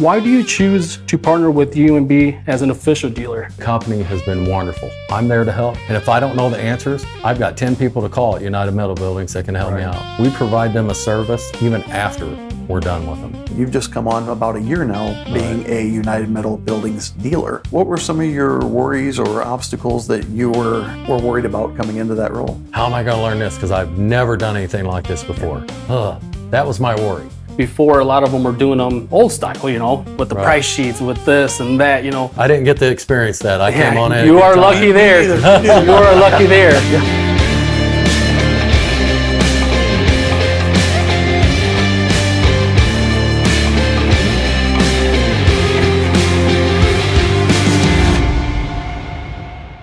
Why do you choose to partner with UMB as an official dealer? The company has been wonderful. I'm there to help. And if I don't know the answers, I've got 10 people to call at United Metal Buildings that can help me out. We provide them a service even after we're done with them. You've just come on about a year now being a United Metal Buildings dealer. What were some of your worries or obstacles that you were worried about coming into that role? How am I going to learn this? Because I've never done anything like this before. That was my worry. Before, a lot of them were doing them old style, with the price sheets, with this and that, I didn't get to experience that. I came on it. You are lucky there. You are lucky there.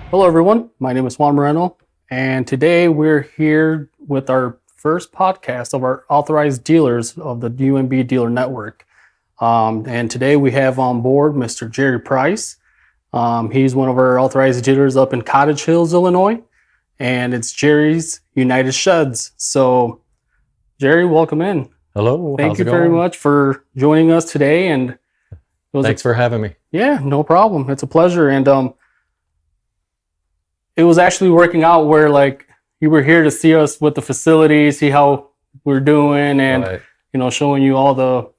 Hello, everyone. My name is Juan Moreno, and today we're here with our first podcast of our authorized dealers of the UMB dealer network. And today we have on board Mr. Jerry Price. He's one of our authorized dealers up in Cottage Hills, Illinois, and it's Jerry's United Sheds. So, Jerry, welcome in. Hello. Thank you very much for joining us today. And thanks for having me. Yeah, no problem. It's a pleasure. And it was actually working out where you were here to see us with the facility, see how we're doing, and showing you all the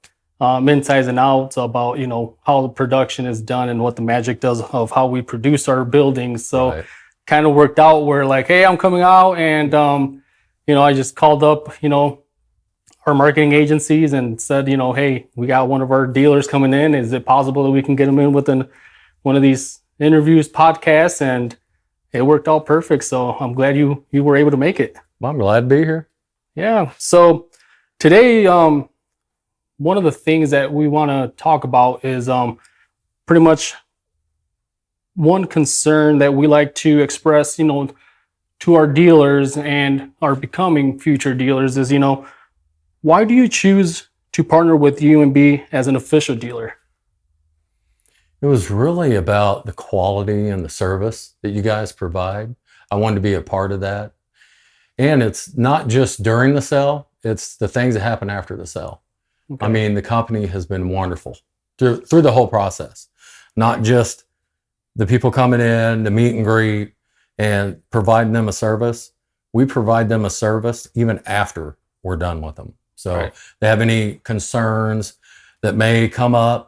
insides and outs about how the production is done and what the magic does of how we produce our buildings. So kind of worked out where hey, I'm coming out, and I just called up our marketing agencies and said, hey, we got one of our dealers coming in. Is it possible that we can get them in within one of these interviews, podcasts? And it worked out perfect. So I'm glad you were able to make it. Well, I'm glad to be here. Yeah. So today, one of the things that we want to talk about is pretty much one concern that we like to express, to our dealers and our becoming future dealers is, why do you choose to partner with UMB as an official dealer? It was really about the quality and the service that you guys provide. I wanted to be a part of that. And it's not just during the sale, it's the things that happen after the sale. Okay. I mean, the company has been wonderful through the whole process. Not just the people coming in, the meet and greet, and providing them a service. We provide them a service even after we're done with them. So if they have any concerns that may come up,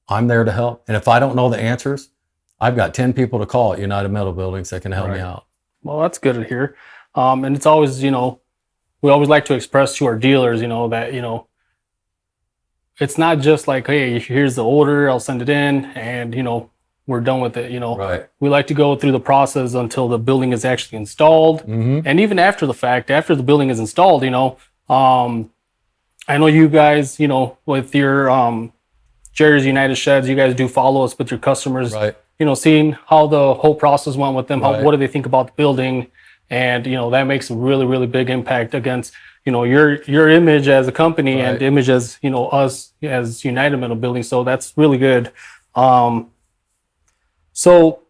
I'm there to help. And if I don't know the answers, I've got 10 people to call at United Metal Buildings that can help me out. Well, that's good to hear. And it's always, we always like to express to our dealers, that, it's not just hey, here's the order, I'll send it in, and, we're done with it. We like to go through the process until the building is actually installed. Mm-hmm. And even after the fact, after the building is installed, I know you guys, with your, Jerry's United Sheds, you guys do follow us with your customers, seeing how the whole process went with them, what do they think about the building, and that makes a really, really big impact against your image as a company and image as us as United Metal Building. So that's really good. So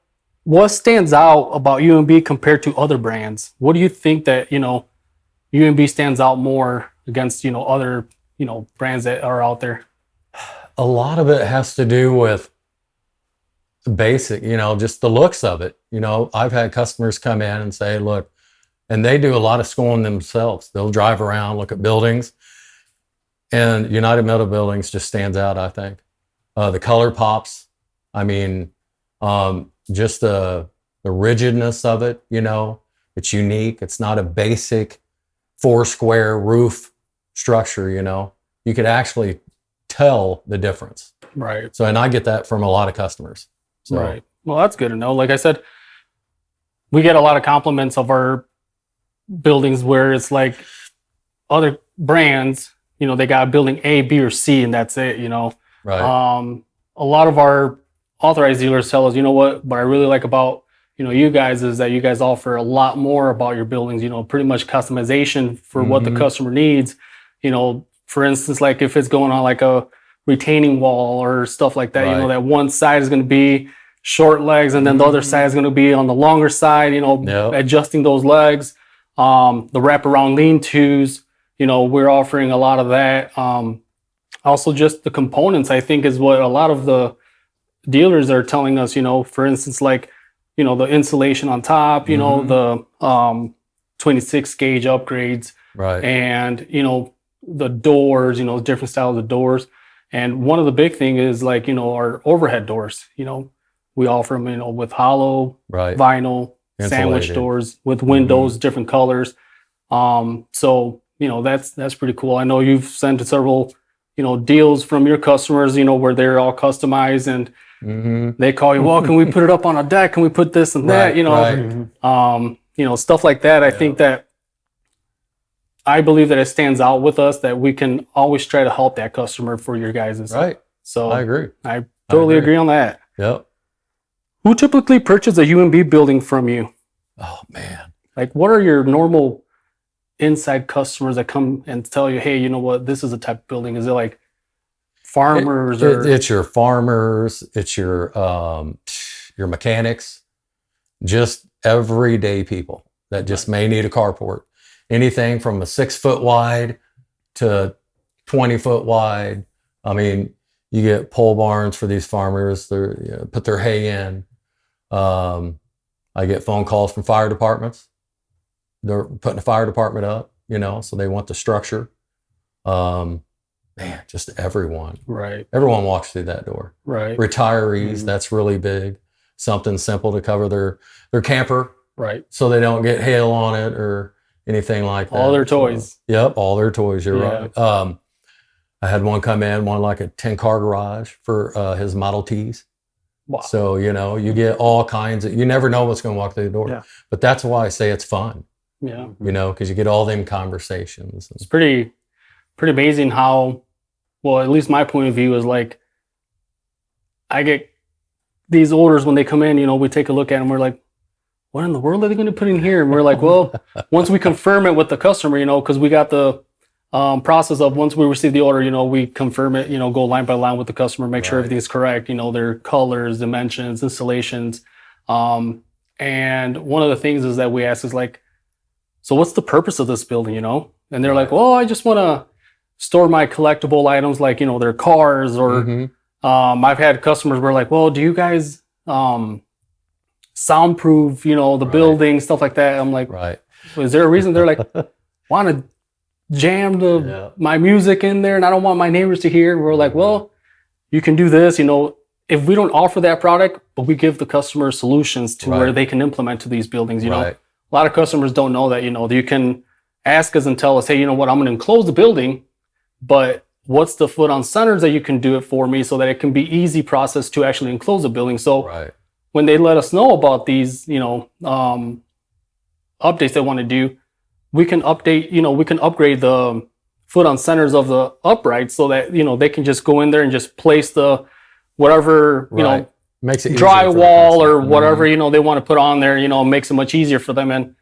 what stands out about UMB compared to other brands? What do you think that UMB stands out more against other brands that are out there? A lot of it has to do with the basic, just the looks of it. I've had customers come in and say, look, and they do a lot of schooling themselves. They'll drive around, look at buildings, and United Metal Buildings just stands out, I think. The color pops. I mean, just the rigidness of it, it's unique. It's not a basic 4-square roof structure, You could actually tell the difference. Right. So, and I get that from a lot of customers. So. Right. Well, that's good to know. Like I said, we get a lot of compliments of our buildings where it's other brands, they got building A, B, or C, and that's it, Right. A lot of our authorized dealers tell us, what I really like about, you guys is that you guys offer a lot more about your buildings, pretty much customization for what the customer needs, For instance, if it's going on a retaining wall or stuff like that, that one side is going to be short legs and then the other side is going to be on the longer side, adjusting those legs. The wraparound lean-tos, we're offering a lot of that. also just the components, I think, is what a lot of the dealers are telling us, for instance, like, the insulation on top, the 26 gauge upgrades, Right. and, the doors, different styles of doors. And one of the big thing is like, our overhead doors, we offer them, with hollow, Right. vinyl, sandwich Insulated. doors with windows, different colors. So, that's pretty cool. I know you've sent several, deals from your customers, where they're all customized, and they call you, well, can we put it up on a deck? Can we put this and that? Right. Stuff like that. I think that I believe that it stands out with us that we can always try to help that customer for your guys'. Right. So I agree. I totally agree on that. Yep. Who typically purchases a UMB building from you? Oh man. Like, what are your normal inside customers that come and tell you, hey, you know what, this is the type of building? Is it like farmers It's your farmers, it's your mechanics, just everyday people that just may need a carport. Anything from a 6 foot wide to 20 foot wide. I mean, you get pole barns for these farmers. They put their hay in. I get phone calls from fire departments. They're putting a fire department up, so they want the structure. Man, just everyone. Right. Everyone walks through that door. Right. Retirees, that's really big. Something simple to cover their camper. Right. So they don't get hail on it or anything like that. All their toys. So, yep, all their toys. You're right. I had one come in, one like a 10-car garage for his Model Ts. Wow. So, you get all kinds of, you never know what's going to walk through the door. Yeah. But that's why I say it's fun. Yeah. Because you get all them conversations. It's pretty amazing how, well, at least my point of view is like, I get these orders when they come in, we take a look at them, we're like, what in the world are they going to put in here? And we're like, well, once we confirm it with the customer, because we got the process of once we receive the order, we confirm it, go line by line with the customer, make sure everything's correct, their colors, dimensions, installations. And one of the things is that we ask is like, so what's the purpose of this building, And they're like, well, I just want to store my collectible items like, their cars or I've had customers where like, well, do you guys soundproof, the building, stuff like that? I'm like, is there a reason? They're like, want to jam my music in there and I don't want my neighbors to hear. We're like, well, you can do this, if we don't offer that product, but we give the customer solutions to where they can implement to these buildings, know. A lot of customers don't know that, you can ask us and tell us, hey, you know what, I'm going to enclose the building, but what's the foot on centers that you can do it for me so that it can be easy process to actually enclose a building. So when they let us know about these, updates they want to do, we can update, we can upgrade the foot on centers of the uprights so that, they can just go in there and just place the whatever, makes it drywall or whatever, they want to put on there, makes it much easier for them. And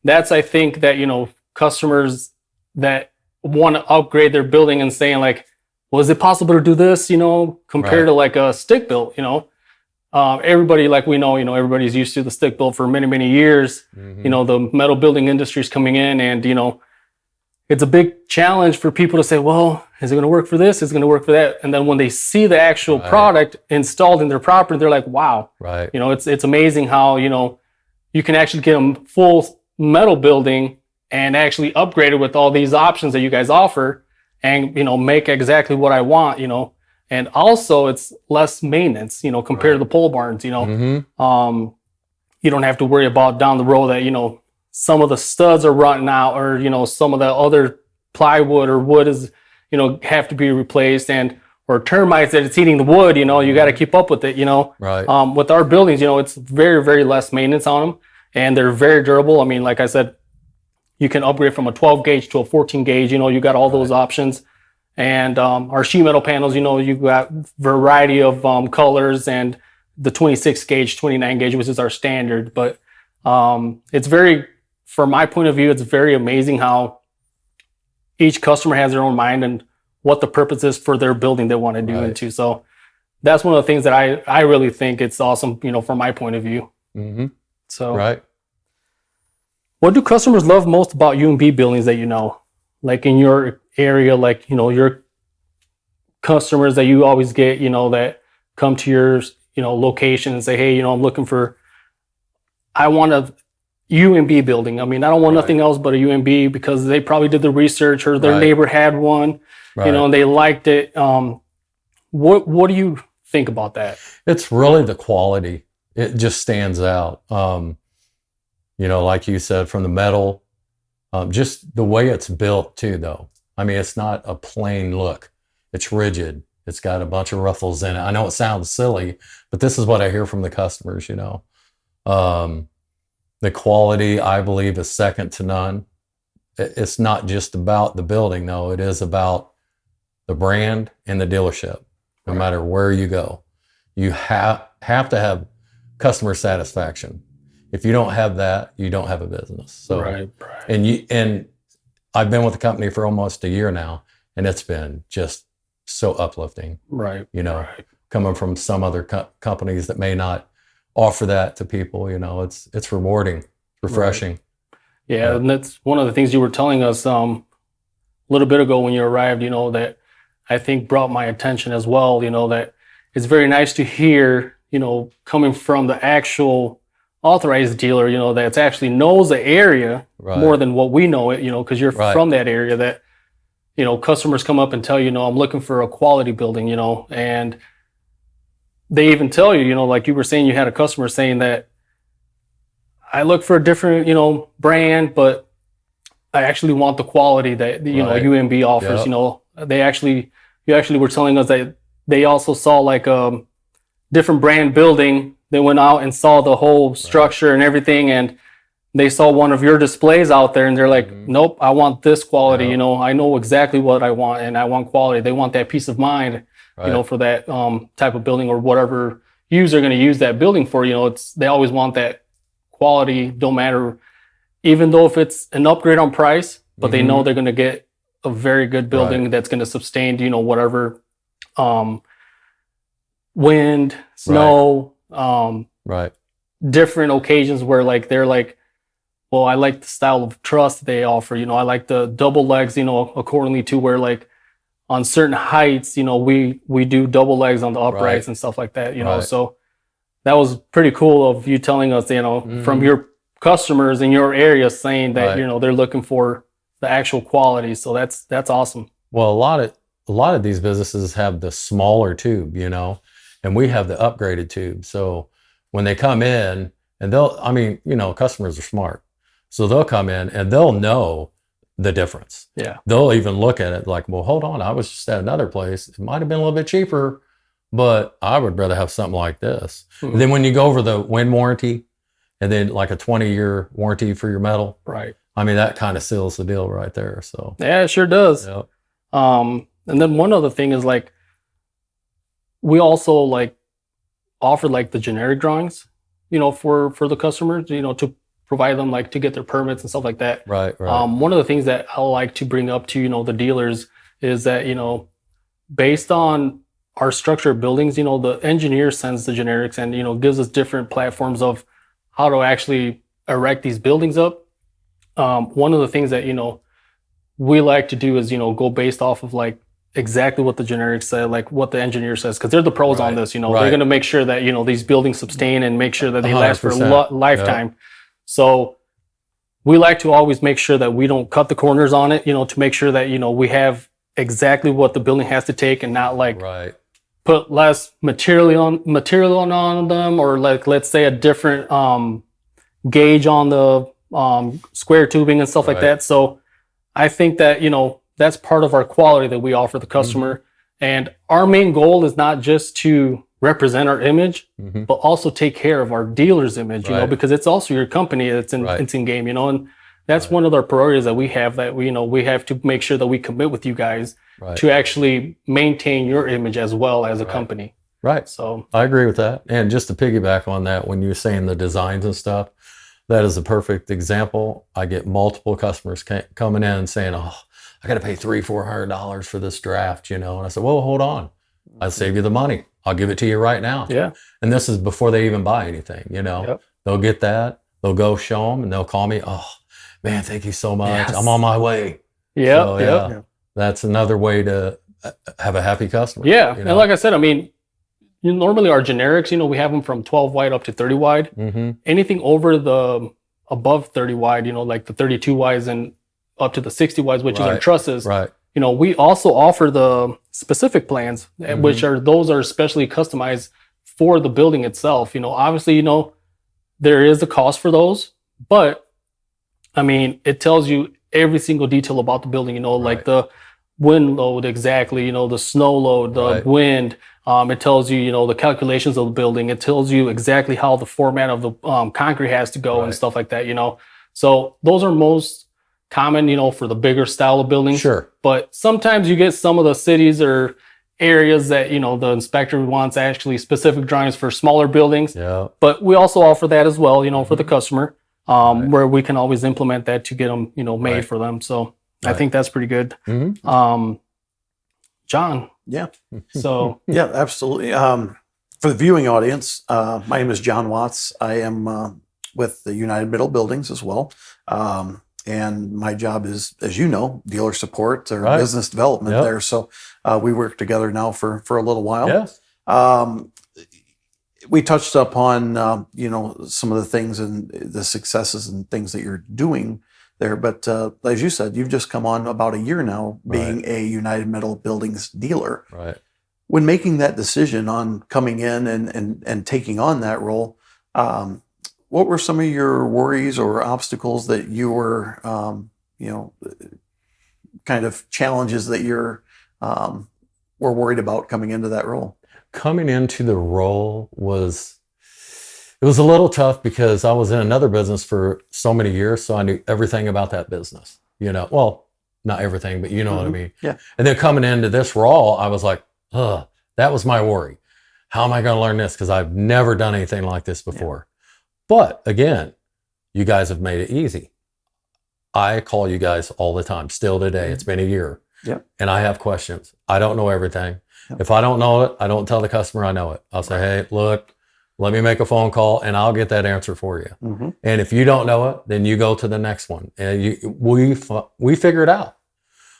that's, I think that, customers that want to upgrade their building and saying like, well, is it possible to do this, compared to like a stick built, everybody, like we know, everybody's used to the stick built for many, many years. The metal building industry is coming in and, it's a big challenge for people to say, well, is it going to work for this? Is it going to work for that? And then when they see the actual product installed in their property, they're like, wow, it's amazing how, you can actually get a full metal building and actually upgrade it with all these options that you guys offer and, make exactly what I want, and also it's less maintenance, compared to the pole barns, you don't have to worry about down the road that, some of the studs are running out or, some of the other plywood or wood is, have to be replaced or termites that it's eating the wood, you got to keep up with it, with our buildings, it's very, very less maintenance on them and they're very durable. I mean, like I said, you can upgrade from a 12 gauge to a 14 gauge, you got all those options. And our sheet metal panels, you got variety of colors and the 26 gauge, 29 gauge, which is our standard. But it's very, from my point of view, it's very amazing how each customer has their own mind and what the purpose is for their building they want to do into. So that's one of the things that I really think it's awesome, from my point of view. So what do customers love most about UMB buildings that like in your area, like, your customers that you always get, that come to your, location and say, hey, I want a UMB building. I mean, I don't want nothing else but a UMB because they probably did the research or their neighbor had one, and they liked it. What do you think about that? It's really the quality. It just stands out. Like you said, from the metal, just the way it's built too, though. I mean, it's not a plain look. It's rigid. It's got a bunch of ruffles in it. I know it sounds silly, but this is what I hear from the customers, The quality, I believe, is second to none. It's not just about the building, though. It is about the brand and the dealership. No matter where you go, you have to have customer satisfaction. If you don't have that, you don't have a business. So, and I've been with the company for almost a year now, and it's been just so uplifting. Coming from some other companies that may not offer that to people, it's rewarding, refreshing. Yeah, and that's one of the things you were telling us a little bit ago when you arrived, that I think brought my attention as well, that it's very nice to hear, coming from the actual authorized dealer, that's actually knows the area more than what we know it, because you're from that area, that, customers come up and tell you, I'm looking for a quality building, and they even tell you, like you were saying, you had a customer saying that I look for a different, brand, but I actually want the quality that, UMB offers, you actually were telling us that they also saw like a different brand building. They went out and saw the whole structure and everything, and they saw one of your displays out there, and they're like, nope, I want this quality. I know exactly what I want, and I want quality. They want that peace of mind, for that type of building or whatever user going to use that building for. They always want that quality, don't matter, even though if it's an upgrade on price, but they know they're going to get a very good building that's going to sustain, whatever wind, snow, different occasions where like they're like, well, I like the style of truss they offer. I like the double legs, accordingly to where like on certain heights, we do double legs on the uprights and stuff like that. So that was pretty cool of you telling us, from your customers in your area saying that they're looking for the actual quality. So that's awesome. Well, a lot of these businesses have the smaller tube, and we have the upgraded tube. So when they come in, and customers are smart, so they'll come in and they'll know the difference. Yeah, they'll even look at it like, well, hold on, I was just at another place. It might have been a little bit cheaper, but I would rather have something like this. And then when you go over the wind warranty, and then like a 20-year warranty for your metal, I mean, that kind of seals the deal right there. So yeah, it sure does. Yep. And then one other thing is like, we also like offer like the generic drawings, for the customers, to provide them like to get their permits and stuff like that. Right. One of the things that I like to bring up to, the dealers is that, based on our structure of buildings, the engineer sends the generics and, gives us different platforms of how to actually erect these buildings up. One of the things that, we like to do is, go based off of like exactly what the generics say, like what the engineer says, because they're the pros on this, they're going to make sure that, these buildings sustain and make sure that they last for a lifetime. Yep. So we like to always make sure that we don't cut the corners on it, to make sure that, we have exactly what the building has to take and not like put less material on them, or like, let's say a different gauge on the square tubing and stuff like that. So I think that, that's part of our quality that we offer the customer. And our main goal is not just to represent our image, but also take care of our dealer's image, because it's also your company that's it's in game, and that's one of our priorities that we have, that we have to make sure that we commit with you guys to actually maintain your image as well as a company. Right. So I agree with that. And just to piggyback on that, when you're saying the designs and stuff, that is a perfect example. I get multiple customers coming in saying, oh, I got to pay $300-400 for this draft, and I said, well, hold on. I'll save you the money. I'll give it to you right now. Yeah. And this is before they even buy anything, They'll get that. They'll go show them and they'll call me. Oh, man, thank you so much. Yes. I'm on my way. Yeah. So, yeah. That's another way to have a happy customer. Yeah. You know? And like I said, I mean, normally our generics, we have them from 12 wide up to 30 wide. Mm-hmm. Anything over the above 30 wide, like the 32 wides and up to the 60 wides, which is our trusses. Right. We also offer the specific plans, which those are specially customized for the building itself. Obviously, there is a cost for those, but I mean, it tells you every single detail about the building, like the wind load exactly, the snow load, the wind. It tells you, the calculations of the building. It tells you exactly how the format of the concrete has to go and stuff like that, So those are most common, for the bigger style of buildings. Sure. But sometimes you get some of the cities or areas that, the inspector wants actually specific drawings for smaller buildings. Yeah. But we also offer that as well, for the customer, where we can always implement that to get them, made for them. So I think that's pretty good. Mm-hmm. John. Yeah. So. Yeah, absolutely. For the viewing audience, my name is John Watts. I am with the United Middle Buildings as well. And my job is, as you know, dealer support or business development there. So we work together now for a little while. Yes. We touched upon, some of the things and the successes and things that you're doing there. But as you said, you've just come on about a year now being a United Metal Buildings dealer. Right. When making that decision on coming in and taking on that role, what were some of your worries or obstacles that you were, kind of challenges that you're were worried about coming into that role? Coming into the role was a little tough because I was in another business for so many years, so I knew everything about that business. Well, not everything, but you know what I mean. Yeah. And then coming into this role, I was like, that was my worry. How am I going to learn this? Because I've never done anything like this before. Yeah. But again, you guys have made it easy. I call you guys all the time, still today. It's been a year. Yeah. And I have questions. I don't know everything. Yep. If I don't know it, I don't tell the customer I know it. I'll say, hey, look, let me make a phone call and I'll get that answer for you. Mm-hmm. And if you don't know it, then you go to the next one. And we figure it out.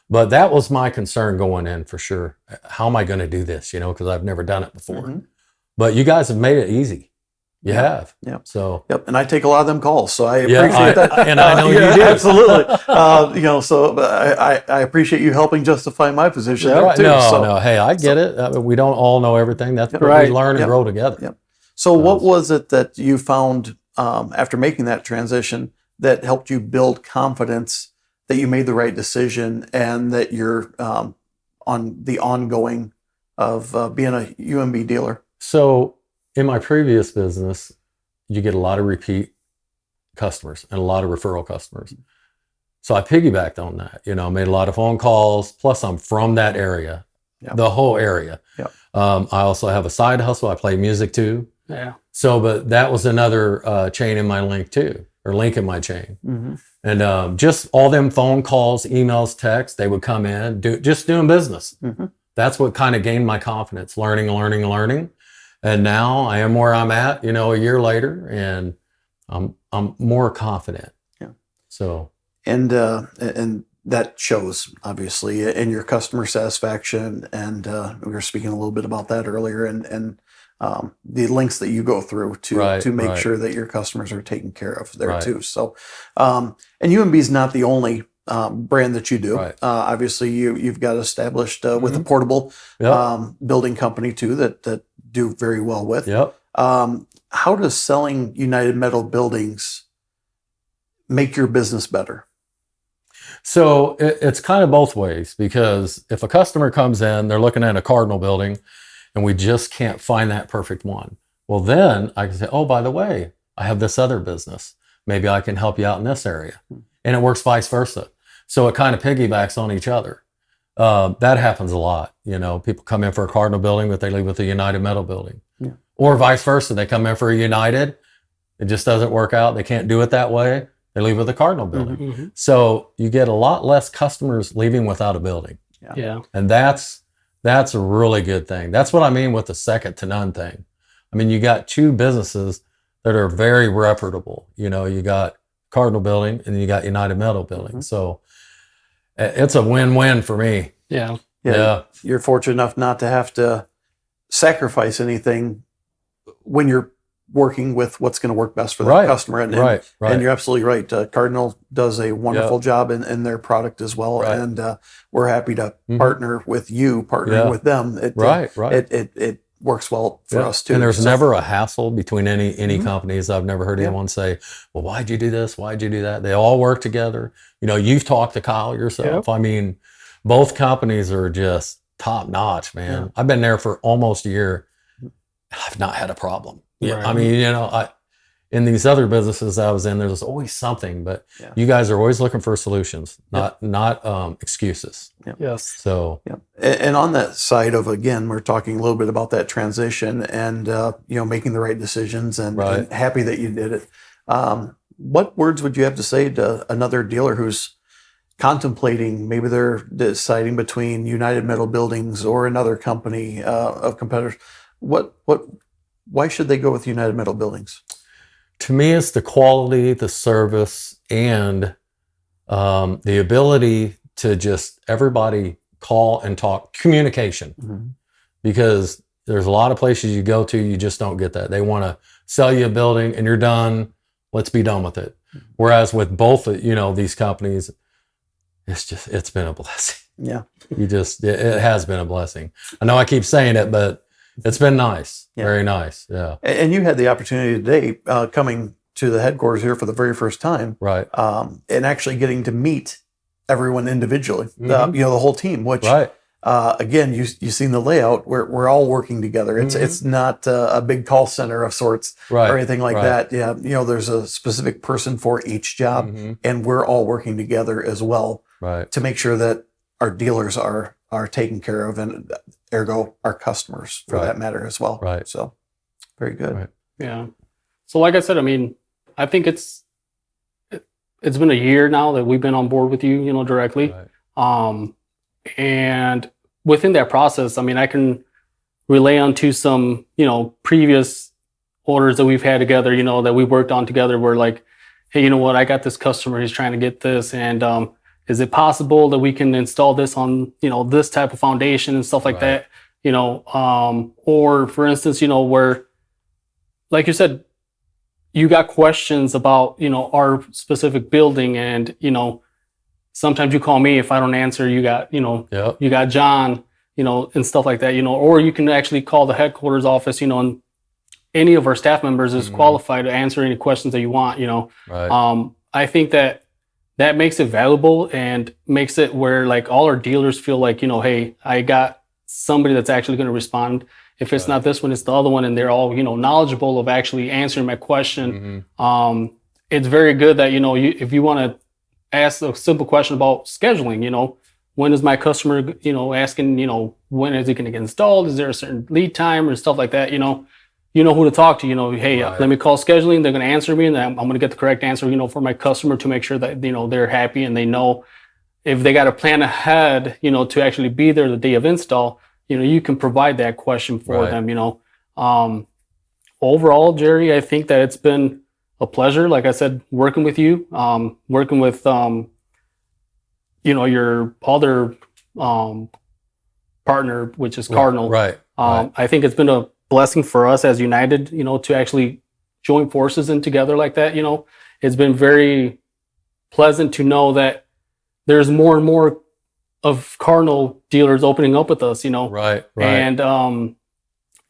But that was my concern going in for sure. How am I going to do this? Because I've never done it before. Mm-hmm. But you guys have made it easy. You have. Yeah. So. Yep. And I take a lot of them calls, so I appreciate that. And I know you do. Absolutely. So I appreciate you helping justify my position there too. No. Hey, I get it. We don't all know everything. That's what we learn and grow together. Yep. So what was it that you found after making that transition that helped you build confidence that you made the right decision and that you're on the ongoing of being a UMB dealer? So in my previous business, you get a lot of repeat customers and a lot of referral customers. So I piggybacked on that, made a lot of phone calls. Plus I'm from that area, the whole area. Yep. I also have a side hustle. I play music too. Yeah. So, but that was another chain in my link too, or link in my chain. Mm-hmm. And just all them phone calls, emails, texts, they would come in, just doing business. Mm-hmm. That's what kind of gained my confidence, learning. And now I am where I'm at, a year later, and I'm more confident. Yeah. So. And that shows obviously in your customer satisfaction. And we were speaking a little bit about that earlier, and the links that you go through to make sure that your customers are taken care of there too. So, and UMB is not the only brand that you do. Right. Obviously, you've got established with a portable building company too that do very well with. Yep. How does selling United Metal Buildings make your business better? So it's kind of both ways, because if a customer comes in, they're looking at a Cardinal building and we just can't find that perfect one. Well, then I can say, oh, by the way, I have this other business. Maybe I can help you out in this area. And it works vice versa. So it kind of piggybacks on each other. That happens a lot. People come in for a Cardinal building, but they leave with a United Metal building. Yeah. Or vice versa. They come in for a United. It just doesn't work out. They can't do it that way. They leave with a Cardinal building. Mm-hmm. So you get a lot less customers leaving without a building. Yeah. And that's a really good thing. That's what I mean with the second to none thing. I mean, you got two businesses that are very reputable. You got Cardinal building and you got United Metal building. Mm-hmm. So it's a win-win for me. Yeah. you're fortunate enough not to have to sacrifice anything when you're working with what's going to work best for that customer. And you're absolutely right. Cardinal does a wonderful job in their product as well. And we're happy to partner with you, partnering with them. It works well for us too. And there's never a hassle between any companies. I've never heard anyone say, well, why'd you do this? Why'd you do that? They all work together. You've talked to Kyle yourself. I mean, both companies are just top notch, man. I've been there for almost a year. I've not had a problem. I mean, in these other businesses I was in, there's always something, but you guys are always looking for solutions, not excuses. Yes. So, and on that side of, again, we're talking a little bit about that transition and, making the right decisions and happy that you did it. What words would you have to say to another dealer who's contemplating, maybe they're deciding between United Metal Buildings or another company of competitors? Why should they go with United Metal Buildings? To me, it's the quality, the service, and the ability to just everybody call and talk, communication. Because there's a lot of places you go to, you just don't get that. They want to sell you a building and you're done. Let's be done with it. Whereas with both, these companies, it's been a blessing. Yeah. It has been a blessing. I know I keep saying it, but it's been nice. Very nice. Yeah. And you had the opportunity today coming to the headquarters here for the very first time. Right. And actually getting to meet everyone individually, the whole team, which, again, you've seen the layout. We're all working together. It's not a big call center of sorts or anything like that. Yeah. There's a specific person for each job and we're all working together as well to make sure that our dealers are taken care of, and ergo our customers for that matter as well. So very good. Yeah. So like I said, I mean, I think it's been a year now that we've been on board with you, directly. And within that process, I mean, I can relay onto some, previous orders that we've had together, that we worked on together, where like, hey, you know what, I got this customer, he's trying to get this, and is it possible that we can install this on, this type of foundation and stuff like that, or for instance, where, like you said, you got questions about, our specific building, and, sometimes you call me, if I don't answer, you got, you got John, and stuff like that, or you can actually call the headquarters office, and any of our staff members is qualified to answer any questions that you want, I think that makes it valuable and makes it where like all our dealers feel like, hey, I got somebody that's actually going to respond. If it's not this one, it's the other one. And they're all, knowledgeable of actually answering my question. It's very good that, if you want to ask a simple question about scheduling, when is my customer, asking, when is it going to get installed? Is there a certain lead time or stuff like that? You know who to talk to, hey, let me call scheduling. They're going to answer me, and I'm going to get the correct answer, for my customer, to make sure that, they're happy and they know if they got to plan ahead, to actually be there the day of install, you can provide that question for them, Overall, Jerry, I think that it's been a pleasure, like I said, working with you, working with, your other partner, which is Cardinal. I think it's been a blessing for us as United, to actually join forces and together like that. It's been very pleasant to know that there's more and more of Cardinal dealers opening up with us, and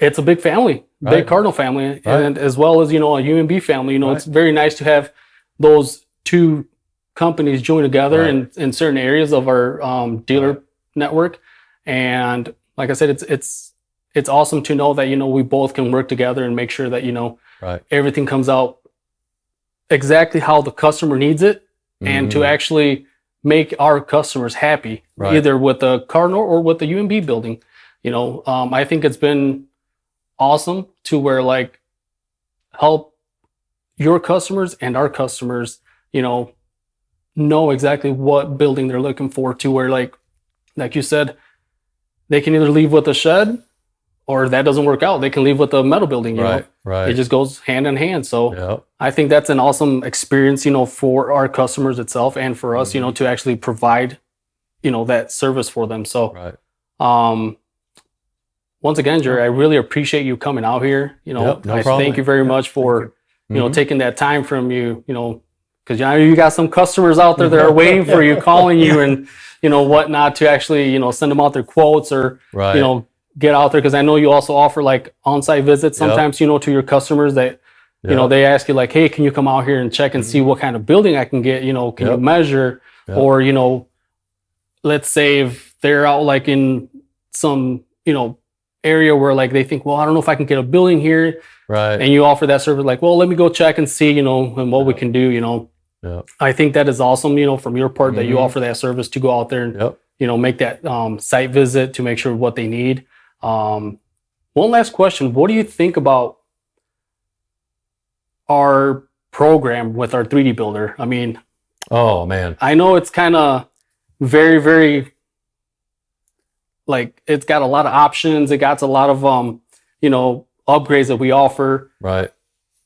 it's a big family, big Cardinal family, and as well as, a UMB family. It's very nice to have those two companies join together in certain areas of our dealer network. And like I said, it's awesome to know that, we both can work together and make sure that, everything comes out exactly how the customer needs it, and to actually make our customers happy, either with the Cardinal or with the UMB building. I think it's been awesome to where like help your customers and our customers, know exactly what building they're looking for, to where like you said, they can either leave with a shed, or that doesn't work out, they can leave with a metal building, you know? It just goes hand in hand. So I think that's an awesome experience, for our customers itself and for us, to actually provide, that service for them. So Once again, Jerry, I really appreciate you coming out here. You know, no problem. Thank you very much for, you know, taking that time from you, you know, because you got some customers out there that are waiting for you, calling you and, you know, whatnot to actually, you know, send them out their quotes or, you know, get out there. Because I know you also offer like on-site visits sometimes, you know, to your customers that, you know, they ask you like, hey, can you come out here and check and see what kind of building I can get? You know, can you measure? Or, you know, let's say if they're out like in some, you know, area where like they think, well, I don't know if I can get a building here. Right. And you offer that service like, well, let me go check and see, you know, and what we can do, you know. I think that is awesome, you know, from your part that you offer that service to go out there and, you know, make that site visit to make sure what they need. One last question. What do you think about our program with our 3D builder? I mean, oh man, I know it's kind of very, very, like, it's got a lot of options. It got a lot of, you know, upgrades that we offer. Right.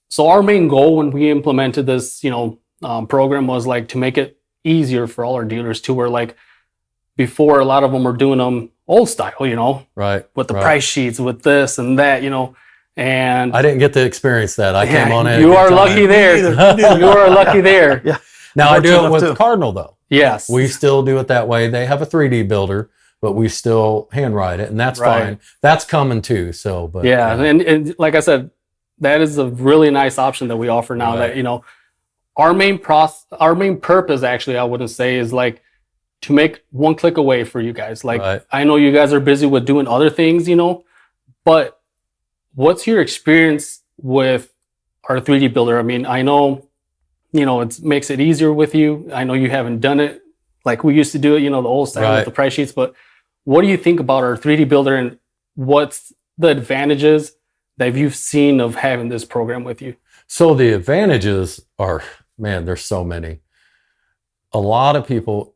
So our main goal when we implemented this, you know, program was like to make it easier for all our dealers to where like before a lot of them were doing them old style, you know, with the price sheets, with this and that, you know, and I didn't get to experience that. I came on it. You are lucky there. You are lucky there. Yeah. Now I do it with Cardinal though. Yes. We still do it that way. They have a 3D builder, but we still handwrite it, and that's fine. That's coming too. So, but and like I said, that is a really nice option that we offer now. That, you know, our main purpose, actually, I wouldn't say, is like to make one click away for you guys. Like I know you guys are busy with doing other things, you know, but what's your experience with our 3D builder? I mean, I know, you know, it makes it easier with you. I know you haven't done it like we used to do it, you know, the old style with the price sheets, but what do you think about our 3D builder and what's the advantages that you've seen of having this program with you? So the advantages are, man, there's so many. A lot of people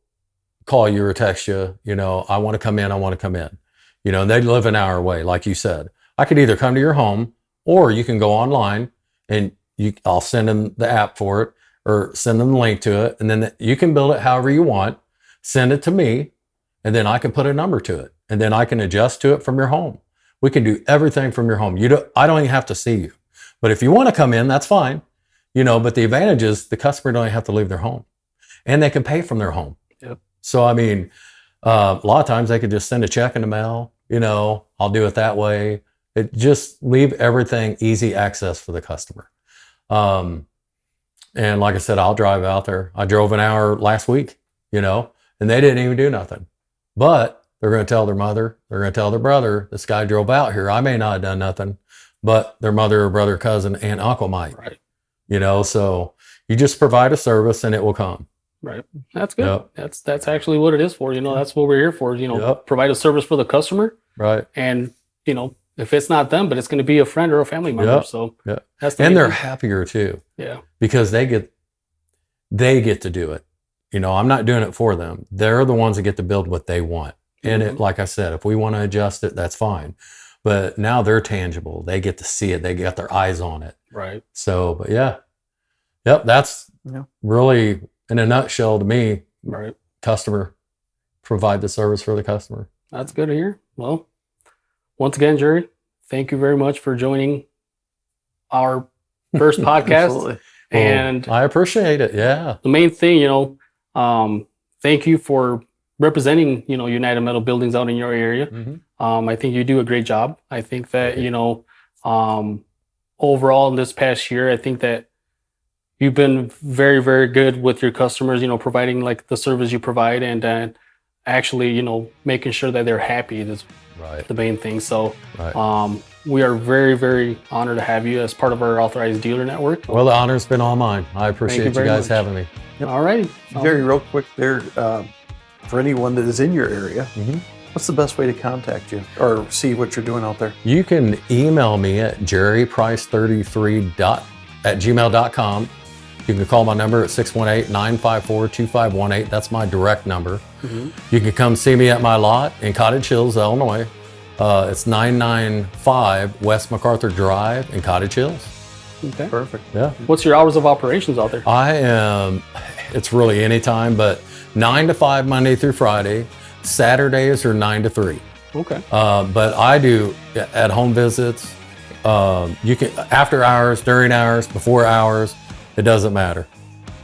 call you or text you, you know, I want to come in, you know, and they live an hour away, like you said. I could either come to your home or you can go online and I'll send them the app for it or send them the link to it. And then you can build it however you want, send it to me, and then I can put a number to it. And then I can adjust to it from your home. We can do everything from your home. I don't even have to see you. But if you want to come in, that's fine. You know, but the advantage is the customer don't have to leave their home. And they can pay from their home. Yep. So, I mean, a lot of times they could just send a check in the mail. You know, I'll do it that way. It just leave everything easy access for the customer. And like I said, I'll drive out there. I drove an hour last week, you know, and they didn't even do nothing. But they're going to tell their mother, they're going to tell their brother, this guy drove out here. I may not have done nothing, but their mother or brother, cousin, aunt, uncle might. Right. You know, so you just provide a service and it will come. Right. That's good. Yep. That's actually what it is for. You know, that's what we're here for, you know, provide a service for the customer. Right. And, you know, if it's not them, but it's going to be a friend or a family member. So that's and they're happier too. Yeah. Because they get to do it. You know, I'm not doing it for them. They're the ones that get to build what they want. And it, like I said, if we want to adjust it, that's fine. But now they're tangible. They get to see it. They got their eyes on it. Right. So, but that's really, in a nutshell, to me, customer, provide the service for the customer. That's good to hear. Well, once again, Jerry, thank you very much for joining our first podcast. Absolutely. And I appreciate it. Yeah. The main thing, you know, thank you for representing, you know, United Metal Buildings out in your area. I think you do a great job. I think that, you know, overall in this past year, I think that you've been very, very good with your customers, you know, providing like the service you provide and actually, you know, making sure that they're happy is the main thing. So we are very, very honored to have you as part of our authorized dealer network. Well, the honor's been all mine. I appreciate you guys having me. Yep. All righty. Jerry, real quick there, for anyone that is in your area, what's the best way to contact you or see what you're doing out there? You can email me at jerryprice33@gmail.com. You can call my number at 618-954-2518. That's my direct number. You can come see me at my lot in Cottage Hills, Illinois. It's 995 West MacArthur Drive in Cottage Hills. Okay. Perfect. Yeah. What's your hours of operations out there? It's really any time, but 9 to 5 Monday through Friday. Saturdays are 9 to 3. Okay. But I do at-home visits. You can after hours, during hours, before hours. It doesn't matter.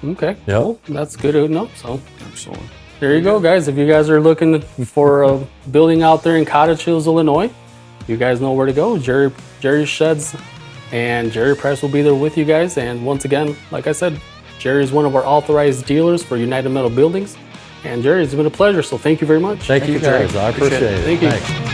Okay. Yep. Well, that's good to know. So Absolutely. there you go, guys. If you guys are looking for a building out there in Cottage Hills, Illinois, you guys know where to go. Jerry's Sheds and Jerry Price will be there with you guys. And once again, like I said, Jerry is one of our authorized dealers for United Metal Buildings. And Jerry, it's been a pleasure. So thank you very much. Thank you guys. I appreciate it. Thank you. Thanks.